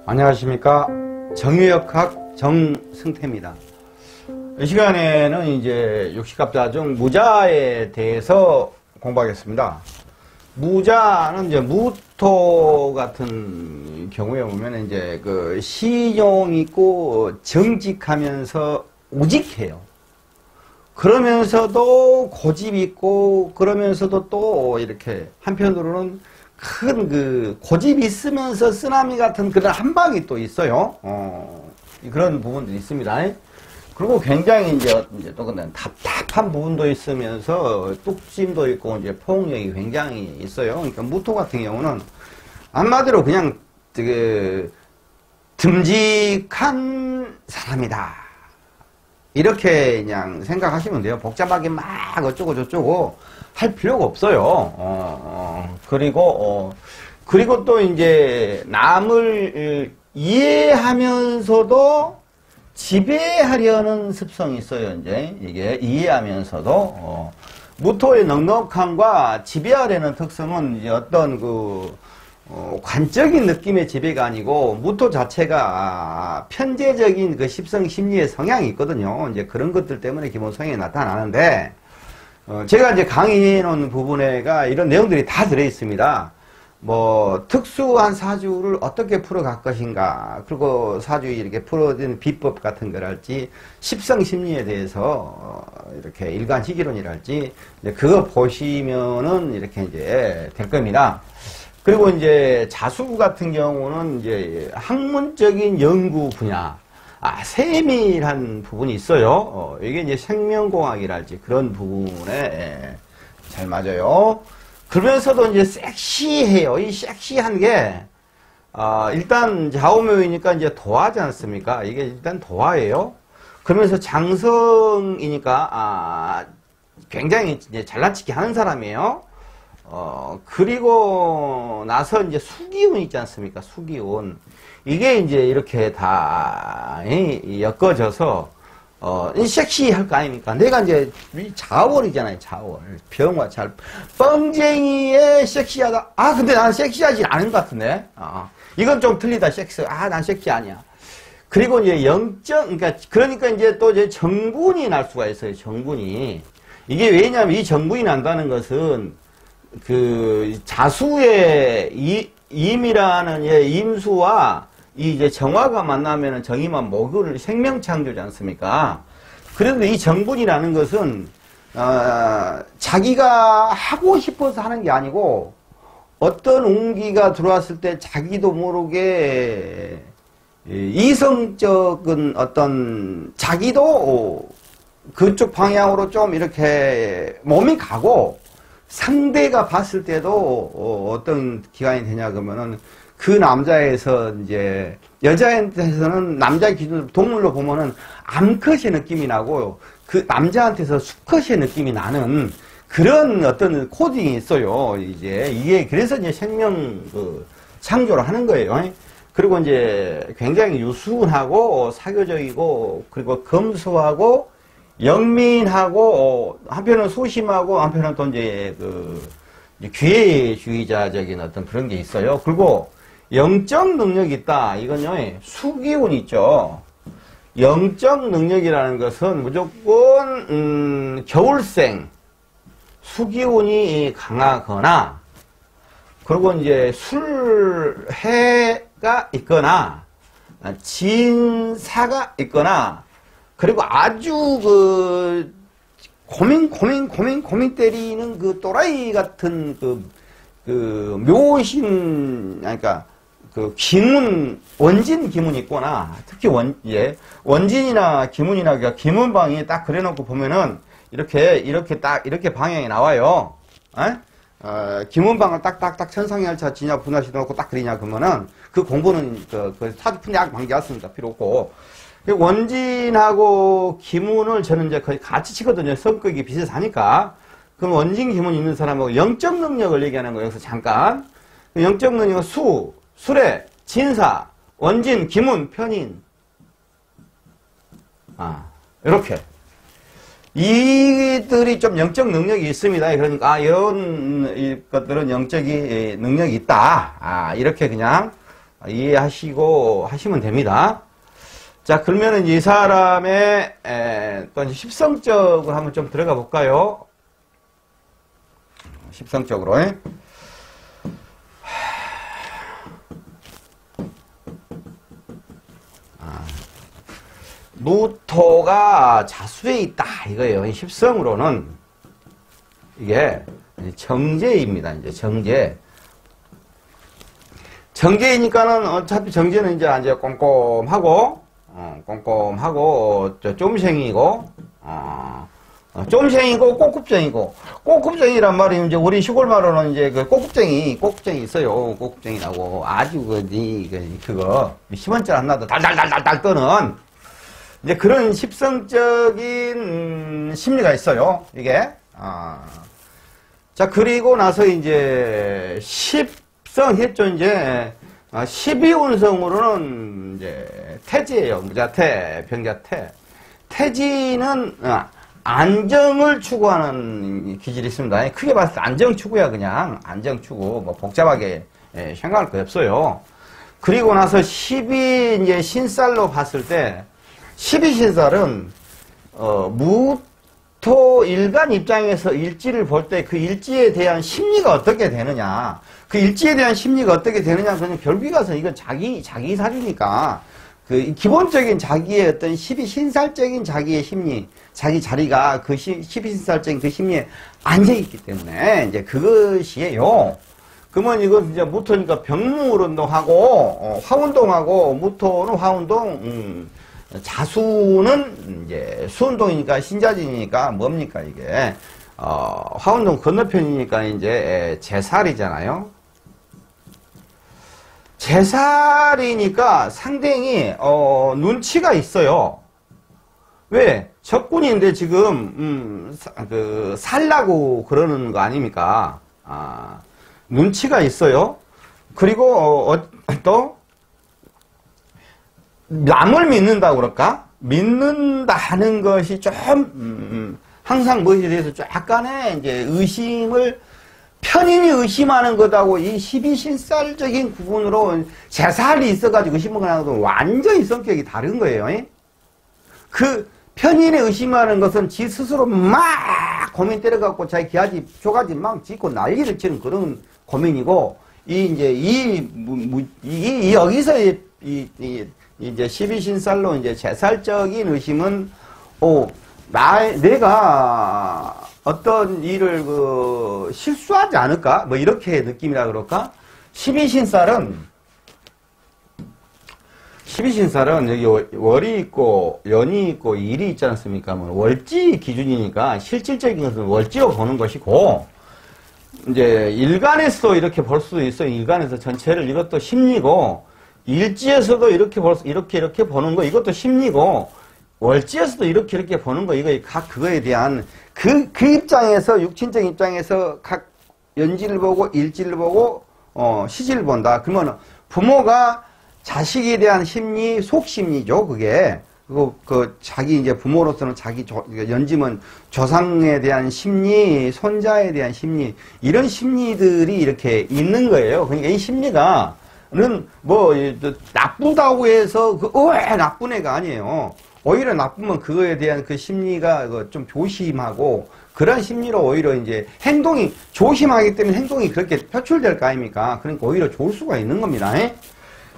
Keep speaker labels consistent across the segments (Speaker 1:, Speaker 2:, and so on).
Speaker 1: 안녕하십니까. 정유역학 정승태입니다. 이 시간에는 이제 육식갑자중 무자에 대해서 공부하겠습니다. 무자는 이제 무토 같은 경우에 보면 이제 그 신용 있고 정직하면서 우직해요. 그러면서도 고집 있고 그러면서도 또 이렇게 한편으로는 큰 그 고집이 있으면서 쓰나미 같은 그런 한방이 또 있어요. 그런 부분들이 있습니다. 그리고 굉장히 이제 또 근데 답답한 부분도 있으면서 뚝심도 있고 이제 포용력이 굉장히 있어요. 그러니까 무토 같은 경우는 한마디로 그냥 그 듬직한 사람이다. 이렇게 그냥 생각하시면 돼요. 복잡하게 막 어쩌고 저쩌고 할 필요가 없어요. 그리고 또 이제 남을 이해하면서도 지배하려는 습성이 있어요. 이제 이게 이해하면서도 무토의 넉넉함과 지배하려는 특성은 이제 어떤 관적인 느낌의 지배가 아니고 무토 자체가 편재적인 그 십성 심리의 성향이 있거든요. 이제 그런 것들 때문에 기본 성향이 나타나는데 제가 이제 강의해 놓은 부분에가 이런 내용들이 다 들어 있습니다. 뭐 특수한 사주를 어떻게 풀어갈 것인가, 그리고 사주에 이렇게 풀어진 비법 같은 거랄지, 십성 심리에 대해서 이렇게 일간시기론이랄지 그거 보시면은 이렇게 이제 될 겁니다. 그리고 이제 자수 같은 경우는 이제 학문적인 연구 분야, 세밀한 부분이 있어요. 이게 이제 생명공학이랄지 그런 부분에 잘 맞아요. 그러면서도 이제 섹시해요. 이 섹시한 게, 일단 좌우묘이니까 이제 도화지 않습니까? 이게 일단 도화예요. 그러면서 장성이니까, 굉장히 이제 잘난치기 하는 사람이에요. 그리고 나서 이제 수기운 있지 않습니까? 수기운. 이게 이제 이렇게 다 엮어져서 섹시할 거 아닙니까? 내가 이제 자월이잖아요. 자월. 병화 잘 뻥쟁이에 섹시하다. 근데 나는 섹시하지 않은 것 같은데. 이건 좀 틀리다. 난 섹시 아니야. 그리고 이제 그러니까 이제 또 이제 정분이 날 수가 있어요. 정분이. 이게 왜냐면 이 정분이 난다는 것은 그 자수의 임이라는 임수와 이 이제 정화가 만나면은 정이만 목을 생명창조지 않습니까? 그래도 이 정분이라는 것은 자기가 하고 싶어서 하는 게 아니고 어떤 운기가 들어왔을 때 자기도 모르게 이성적인 어떤 자기도 그쪽 방향으로 좀 이렇게 몸이 가고 상대가 봤을 때도 어떤 기관이 되냐 그러면은 그 남자에서 이제 여자한테서는 남자의 기준 동물로 보면은 암컷의 느낌이 나고 그 남자한테서 수컷의 느낌이 나는 그런 어떤 코딩이 있어요. 이게 그래서 이제 생명 창조를 하는 거예요. 그리고 이제 굉장히 유순하고 사교적이고 그리고 검소하고 영민하고 한편은 소심하고 한편은 또 이제 기회주의자적인 어떤 그런 게 있어요. 그리고 영적 능력이 있다. 이건요, 수기운 있죠. 영적 능력이라는 것은 무조건 겨울생 수기운이 강하거나, 그리고 이제 술해가 있거나 진사가 있거나, 그리고 아주 고민 때리는 그 또라이 같은 묘신, 그러니까 기문, 원진 기문이 있거나, 특히 원진이나 기문이나, 그러니까 기문방이 딱 그래놓고 보면은, 이렇게 방향이 나와요. 기문방을 딱딱딱 천상열차 지냐, 분할시 놓고 딱 그리냐, 그러면은, 그 공부는, 사주 푼약 방지했습니다. 필요 없고. 원진하고 기문을 저는 이제 거의 같이 치거든요. 성격이 비슷하니까. 그럼 원진, 기문 있는 사람하고 영적 능력을 얘기하는 거예요. 여기서 잠깐. 영적 능력은 수레, 진사, 원진, 기문, 편인. 이렇게. 이들이 좀 영적 능력이 있습니다. 그러니까 이런 것들은 영적인 능력이 있다. 이렇게 그냥 이해하시고 하시면 됩니다. 자, 그러면은 이 사람의 또 이제 십성적으로 한번 좀 들어가 볼까요? 십성적으로. 무토가 자수에 있다 이거예요. 십성으로는 이게 정제입니다. 이제 정제. 정제이니까는 어차피 정제는 이제 꼼꼼하고 좀생이고 좀생이고 꼬굽쟁이고, 꼬굽쟁이란 말이 이제 우리 시골 말로는 이제 그 꼬굽쟁이 있어요. 꼬굽쟁이라고 아주 그거 10원짜리 안 나도 달달달달달 떠는 이제 그런 십성적인 심리가 있어요. 이게 자, 그리고 나서 이제 십성 했죠. 이제 12운성으로는 이제 태지예요. 무자태, 병자태. 태지는 안정을 추구하는 기질이 있습니다. 크게 봤을 때 안정 추구야. 그냥 안정 추구. 뭐 복잡하게 생각할 거 없어요. 그리고 나서 12 이제 신살로 봤을 때 12신살은 무토 일간 입장에서 일지를 볼 때 그 일지에 대한 심리가 어떻게 되느냐, 그 일지에 대한 심리가 어떻게 되느냐, 그냥 결국에 가서 이건 자기 사주니까 그 기본적인 자기의 어떤 12신살적인 자기의 심리, 자기 자리가 그 12신살적인 그 심리에 앉아있기 때문에 이제 그것이에요. 그러면 이건 이제 무토니까 병무운동하고 화운동하고, 무토는 화운동, 자수는 이제 수운동이니까 신자진이니까 뭡니까 이게 화운동 건너편이니까 이제 제살이잖아요. 제살이니까 상당히 눈치가 있어요. 왜? 적군인데 지금 그 살라고 그러는 거 아닙니까? 눈치가 있어요. 그리고 또 남을 믿는다고 그럴까? 믿는다 하는 것이 좀 항상 무엇에 대해서 약간의 이제 의심을 편인이 의심하는 것하고 이 12신살적인 구분으로 제살이 있어가지고 의심을 하는 완전히 성격이 다른 거예요. 그 편인이 의심하는 것은 지 스스로 막 고민 때려갖고 자기 기아지 조가지 막 짓고 난리를 치는 그런 고민이고, 여기서 이제 12신살로 이제 제살적인 의심은, 내가 어떤 일을 실수하지 않을까? 뭐 이렇게 느낌이라 그럴까? 12신살은 여기 월이 있고 연이 있고 일이 있지 않습니까? 뭐 월지 기준이니까 실질적인 것은 월지로 보는 것이고, 이제 일간에서 이렇게 볼 수도 있어요. 일간에서 전체를. 이것도 심리고, 일지에서도 이렇게 보는 거, 이것도 심리고, 월지에서도 이렇게 보는 거, 이거 각 그거에 대한 그 입장에서, 육친적 입장에서 각 연지를 보고, 일지를 보고, 시지를 본다. 그러면 부모가 자식에 대한 심리, 속심리죠, 그게. 자기 이제 부모로서는 자기 연지면 조상에 대한 심리, 손자에 대한 심리, 이런 심리들이 이렇게 있는 거예요. 그러니까 이 심리가 나쁘다고 해서 나쁜 애가 아니에요. 오히려 나쁘면 그거에 대한 그 심리가 좀 조심하고, 그런 심리로 오히려 이제 행동이 조심하기 때문에 행동이 그렇게 표출될 거 아닙니까? 그러니까 오히려 좋을 수가 있는 겁니다.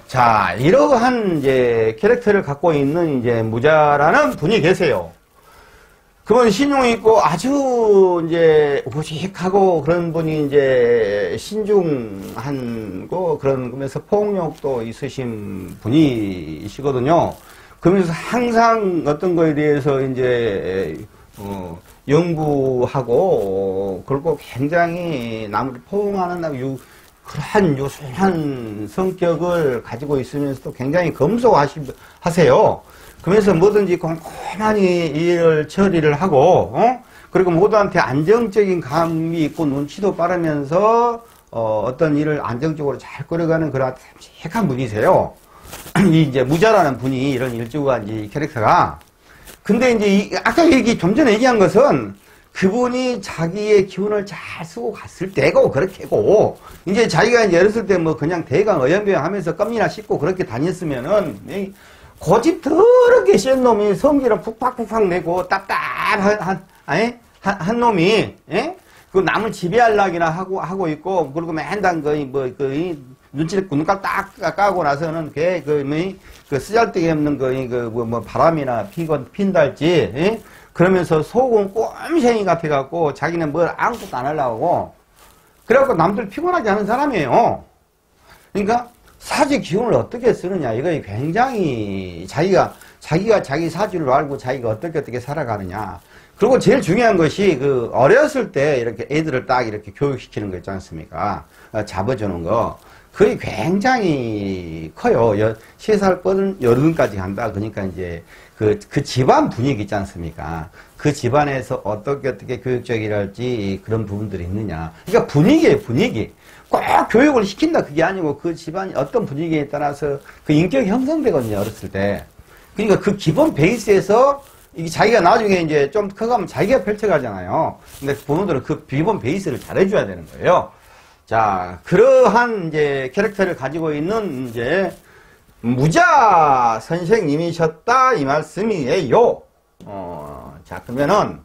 Speaker 1: 자, 이러한 이제 캐릭터를 갖고 있는 이제 무자라는 분이 계세요. 그분 신용이 있고 아주 이제 우직하고 그런 분이 이제 신중한 그런 거면서 폭력도 있으신 분이시거든요. 그러면서 항상 어떤 거에 대해서 이제 연구하고 그리고 굉장히 남을 포용하는 그러한 유순한 성격을 가지고 있으면서도 굉장히 검소하세요. 그러면서 뭐든지 꼼꼼하니 일을 처리를 하고, 그리고 모두한테 안정적인 감이 있고 눈치도 빠르면서 어떤 일을 안정적으로 잘 끌어가는 그런 탁한 분이세요. 이제 무자라는 분이 이런 일주가 이제 캐릭터가. 근데 이제 아까 좀 전에 얘기한 것은 그분이 자기의 기운을 잘 쓰고 갔을 때고, 그렇게고, 이제 자기가 이제 어렸을 때 뭐 그냥 대강 어영부영 하면서 껌이나 씻고 그렇게 다녔으면은, 고집 더럽게 센 놈이 성질을 푹팍푹팍 내고 답답한, 한 놈이, 예? 그 남을 지배하려기나 하고 있고, 그리고 맨날 눈치를 눈깔 딱 까고 나서는 그 쓰잘데기 없는 바람이나 핀달지, 예? 그러면서 속은 꼼생이 같아갖고 자기는 뭘 아무것도 안 하려고 그래갖고 남들 피곤하게 하는 사람이에요. 그러니까 사지 기운을 어떻게 쓰느냐, 이거 굉장히 자기가 자기 사주를 알고 자기가 어떻게 살아가느냐. 그리고 제일 중요한 것이 어렸을 때 이렇게 애들을 딱 이렇게 교육시키는 거 있지 않습니까? 잡아주는 거. 그게 굉장히 커요. 3살 뻗은 여른까지 간다. 그러니까 이제 그 집안 분위기 있지 않습니까? 그 집안에서 어떻게 교육적이랄지 그런 부분들이 있느냐. 그러니까 분위기예요, 분위기. 꼭 교육을 시킨다 그게 아니고 그 집안이 어떤 분위기에 따라서 그 인격이 형성되거든요, 어렸을 때. 그러니까 그 기본 베이스에서 이게 자기가 나중에 이제 좀 커가면 자기가 펼쳐가잖아요. 근데 부모들은 그 기본 베이스를 잘해줘야 되는 거예요. 자, 그러한 이제 캐릭터를 가지고 있는 이제 무자 선생님이셨다 이 말씀이에요. 자, 그러면은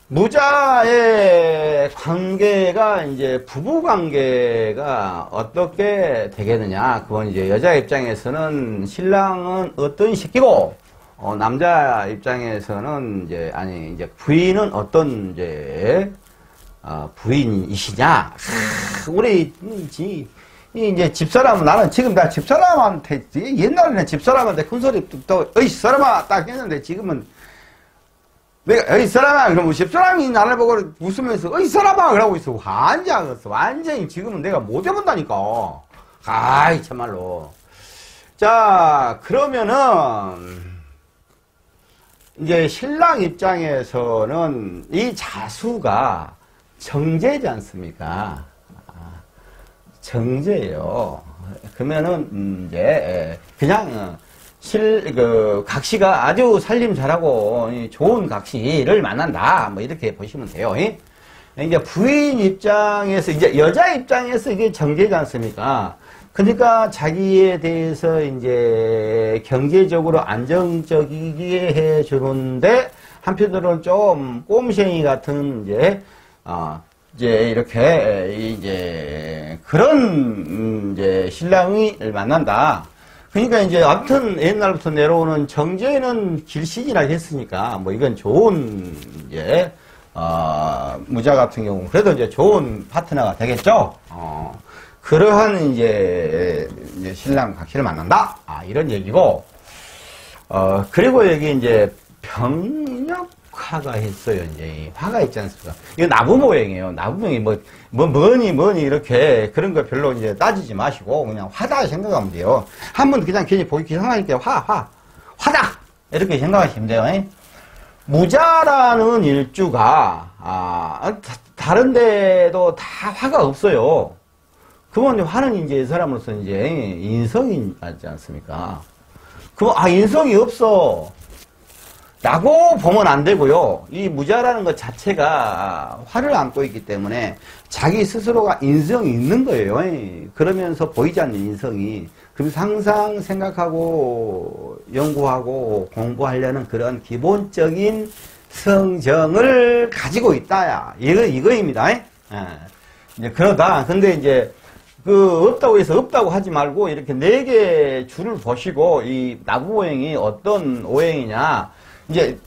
Speaker 1: 무자의 관계가 이제 부부 관계가 어떻게 되겠느냐? 그건 이제 여자 입장에서는 신랑은 어떤 새끼고, 남자 입장에서는 이제 부인은 어떤 부인이시냐? 우리 이제 집사람은 나는 지금 나 집사람한테 옛날에는 집사람한테 큰소리 또 어이 사람아 딱 했는데 지금은 내가 어이 사람아 그러면 집사람이 나를 보고 웃으면서 어이 사람아 그러고 있어. 완전히 지금은 내가 못 해본다니까. 아이 참말로. 자, 그러면은 이제 신랑 입장에서는 이 자수가 정제지 않습니까? 정제예요. 그러면은 이제 그냥 각시가 아주 살림 잘하고 좋은 각시를 만난다. 뭐 이렇게 보시면 돼요. 이제 부인 입장에서 이제 여자 입장에서 이게 정제지 않습니까? 그러니까 자기에 대해서 이제 경제적으로 안정적이게 해주는데 한편으로는 좀 꼼생이 같은 이제 이렇게 이제 그런 이제 신랑을 만난다. 그러니까 이제 아무튼 옛날부터 내려오는 정제는 길신이라 했으니까 뭐 이건 좋은 이제 무자 같은 경우 그래도 이제 좋은 파트너가 되겠죠. 그러한 이제 신랑 각시를 만난다. 이런 얘기고, 그리고 여기 이제 병력화가 있어요. 이제 화가 있지 않습니까? 이거 나부 모양이에요. 나부 모양이 뭐니 이렇게 그런 거 별로 이제 따지지 마시고 그냥 화다 생각하면 돼요. 한번 그냥 괜히 보기 이상할 때 화다 이렇게 생각하시면 돼요. 무자라는 일주가 다른 데도 다 화가 없어요. 그러면 화는 이제 사람으로서 이제 인성이 있지 않습니까? 인성이 없어. 라고 보면 안 되고요. 이 무자라는 것 자체가 화를 안고 있기 때문에 자기 스스로가 인성이 있는 거예요. 그러면서 보이지 않는 인성이. 그래서 항상 생각하고 연구하고 공부하려는 그런 기본적인 성정을 가지고 있다. 이거입니다. 이제 그러다. 근데 이제 없다고 해서 없다고 하지 말고 이렇게 4개 줄을 보시고 이 나부 오행이 어떤 오행이냐 이제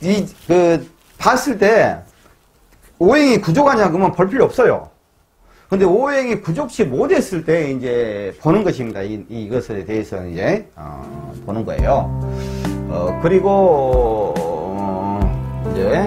Speaker 1: 봤을 때 오행이 구족하냐 그러면 볼 필요 없어요. 근데 오행이 구족치 못했을 때 이제 보는 것입니다. 이것에 대해서는 이제 보는 거예요. 그리고 이제